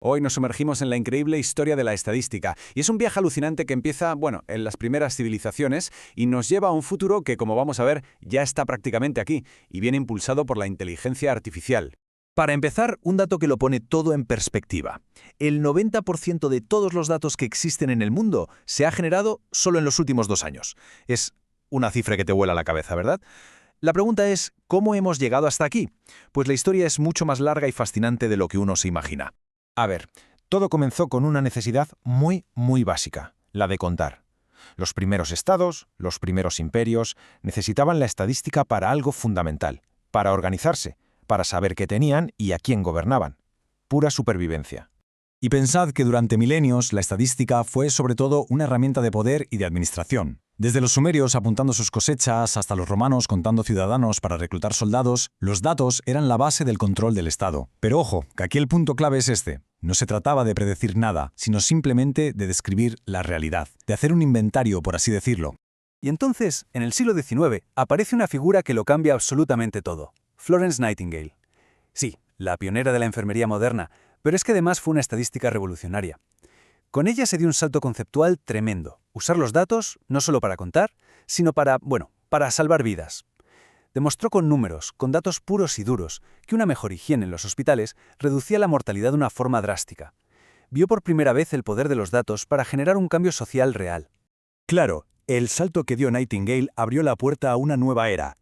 Hoy nos sumergimos en la increíble historia de la estadística, y es un viaje alucinante que empieza, en las primeras civilizaciones y nos lleva a un futuro que, como vamos a ver, ya está prácticamente aquí y viene impulsado por la inteligencia artificial. Para empezar, un dato que lo pone todo en perspectiva. El 90% de todos los datos que existen en el mundo se ha generado solo en los últimos 2 años. Es una cifra que te vuela la cabeza, ¿verdad? La pregunta es, ¿cómo hemos llegado hasta aquí? Pues la historia es mucho más larga y fascinante de lo que uno se imagina. A ver, todo comenzó con una necesidad muy básica, la de contar. Los primeros estados, los primeros imperios, necesitaban la estadística para algo fundamental, para organizarse, para saber qué tenían y a quién gobernaban. Pura supervivencia. Y pensad que durante milenios la estadística fue sobre todo una herramienta de poder y de administración. Desde los sumerios apuntando sus cosechas hasta los romanos contando ciudadanos para reclutar soldados, los datos eran la base del control del Estado. Pero ojo, que aquí el punto clave es este. No se trataba de predecir nada, sino simplemente de describir la realidad, de hacer un inventario, por así decirlo. Y entonces, en el siglo XIX, aparece una figura que lo cambia absolutamente todo. Florence Nightingale. Sí, la pionera de la enfermería moderna, pero es que además fue una estadística revolucionaria. Con ella se dio un salto conceptual tremendo. Usar los datos no solo para contar, sino para salvar vidas. Demostró con números, con datos puros y duros, que una mejor higiene en los hospitales reducía la mortalidad de una forma drástica. Vio por primera vez el poder de los datos para generar un cambio social real. Claro, el salto que dio Nightingale abrió la puerta a una nueva era.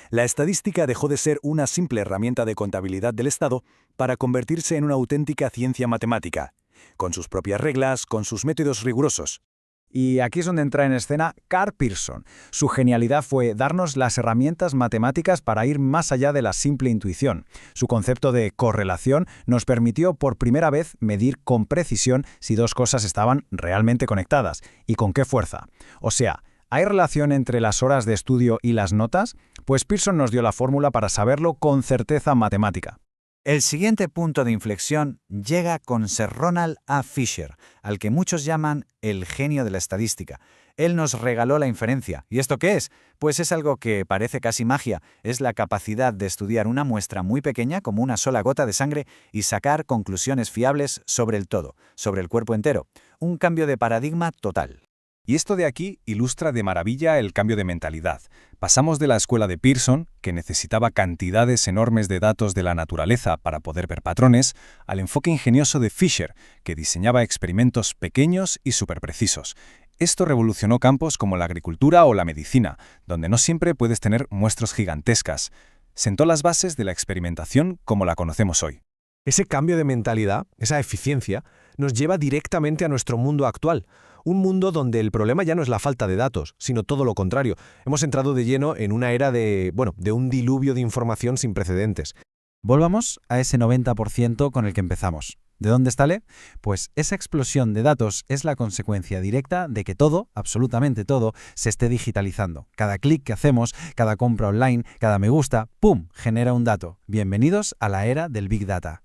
La estadística dejó de ser una simple herramienta de contabilidad del Estado para convertirse en una auténtica ciencia matemática, con sus propias reglas, con sus métodos rigurosos. Y aquí es donde entra en escena Karl Pearson. Su genialidad fue darnos las herramientas matemáticas para ir más allá de la simple intuición. Su concepto de correlación nos permitió por primera vez medir con precisión si dos cosas estaban realmente conectadas y con qué fuerza. O sea, ¿hay relación entre las horas de estudio y las notas? Pues Pearson nos dio la fórmula para saberlo con certeza matemática. El siguiente punto de inflexión llega con Sir Ronald A. Fisher, al que muchos llaman el genio de la estadística. Él nos regaló la inferencia. ¿Y esto qué es? Pues es algo que parece casi magia. Es la capacidad de estudiar una muestra muy pequeña, como una sola gota de sangre, y sacar conclusiones fiables sobre el todo, sobre el cuerpo entero. Un cambio de paradigma total. Y esto de aquí ilustra de maravilla el cambio de mentalidad. Pasamos de la escuela de Pearson, que necesitaba cantidades enormes de datos de la naturaleza para poder ver patrones, al enfoque ingenioso de Fisher, que diseñaba experimentos pequeños y superprecisos. Esto revolucionó campos como la agricultura o la medicina, donde no siempre puedes tener muestras gigantescas. Sentó las bases de la experimentación como la conocemos hoy. Ese cambio de mentalidad, esa eficiencia, nos lleva directamente a nuestro mundo actual. Un mundo donde el problema ya no es la falta de datos, sino todo lo contrario. Hemos entrado de lleno en una era de un diluvio de información sin precedentes. Volvamos a ese 90% con el que empezamos. ¿De dónde sale? Pues esa explosión de datos es la consecuencia directa de que todo, absolutamente todo, se esté digitalizando. Cada clic que hacemos, cada compra online, cada me gusta, ¡pum!, genera un dato. Bienvenidos a la era del Big Data.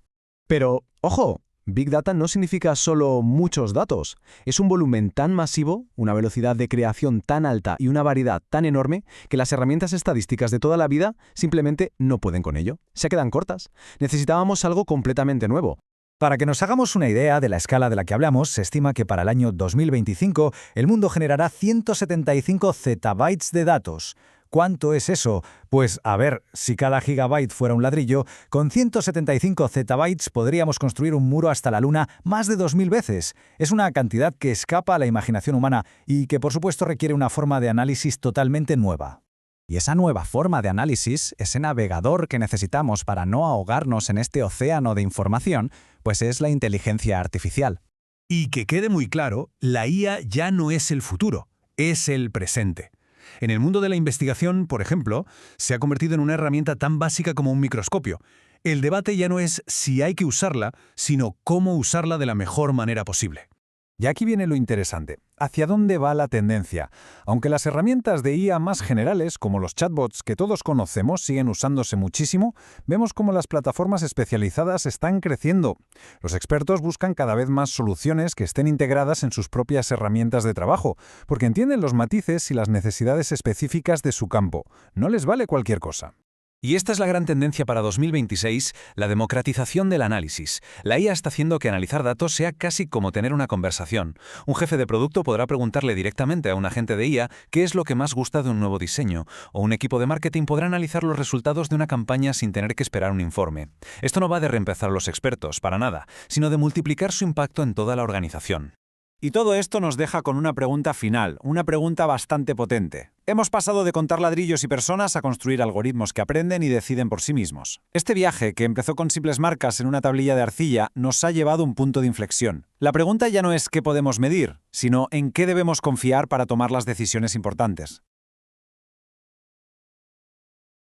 Pero, ojo, Big Data no significa solo muchos datos. Es un volumen tan masivo, una velocidad de creación tan alta y una variedad tan enorme que las herramientas estadísticas de toda la vida simplemente no pueden con ello. Se quedan cortas. Necesitábamos algo completamente nuevo. Para que nos hagamos una idea de la escala de la que hablamos, se estima que para el año 2025 el mundo generará 175 zettabytes de datos. ¿Cuánto es eso? Pues a ver, si cada gigabyte fuera un ladrillo, con 175 zettabytes podríamos construir un muro hasta la Luna más de 2000 veces. Es una cantidad que escapa a la imaginación humana y que por supuesto requiere una forma de análisis totalmente nueva. Y esa nueva forma de análisis, ese navegador que necesitamos para no ahogarnos en este océano de información, pues es la inteligencia artificial. Y que quede muy claro, la IA ya no es el futuro, es el presente. En el mundo de la investigación, por ejemplo, se ha convertido en una herramienta tan básica como un microscopio. El debate ya no es si hay que usarla, sino cómo usarla de la mejor manera posible. Y aquí viene lo interesante. ¿Hacia dónde va la tendencia? Aunque las herramientas de IA más generales, como los chatbots que todos conocemos, siguen usándose muchísimo, vemos cómo las plataformas especializadas están creciendo. Los expertos buscan cada vez más soluciones que estén integradas en sus propias herramientas de trabajo, porque entienden los matices y las necesidades específicas de su campo. No les vale cualquier cosa. Y esta es la gran tendencia para 2026, la democratización del análisis. La IA está haciendo que analizar datos sea casi como tener una conversación. Un jefe de producto podrá preguntarle directamente a un agente de IA qué es lo que más gusta de un nuevo diseño, o un equipo de marketing podrá analizar los resultados de una campaña sin tener que esperar un informe. Esto no va de reemplazar a los expertos, para nada, sino de multiplicar su impacto en toda la organización. Y todo esto nos deja con una pregunta final, una pregunta bastante potente. Hemos pasado de contar ladrillos y personas a construir algoritmos que aprenden y deciden por sí mismos. Este viaje, que empezó con simples marcas en una tablilla de arcilla, nos ha llevado a un punto de inflexión. La pregunta ya no es qué podemos medir, sino en qué debemos confiar para tomar las decisiones importantes.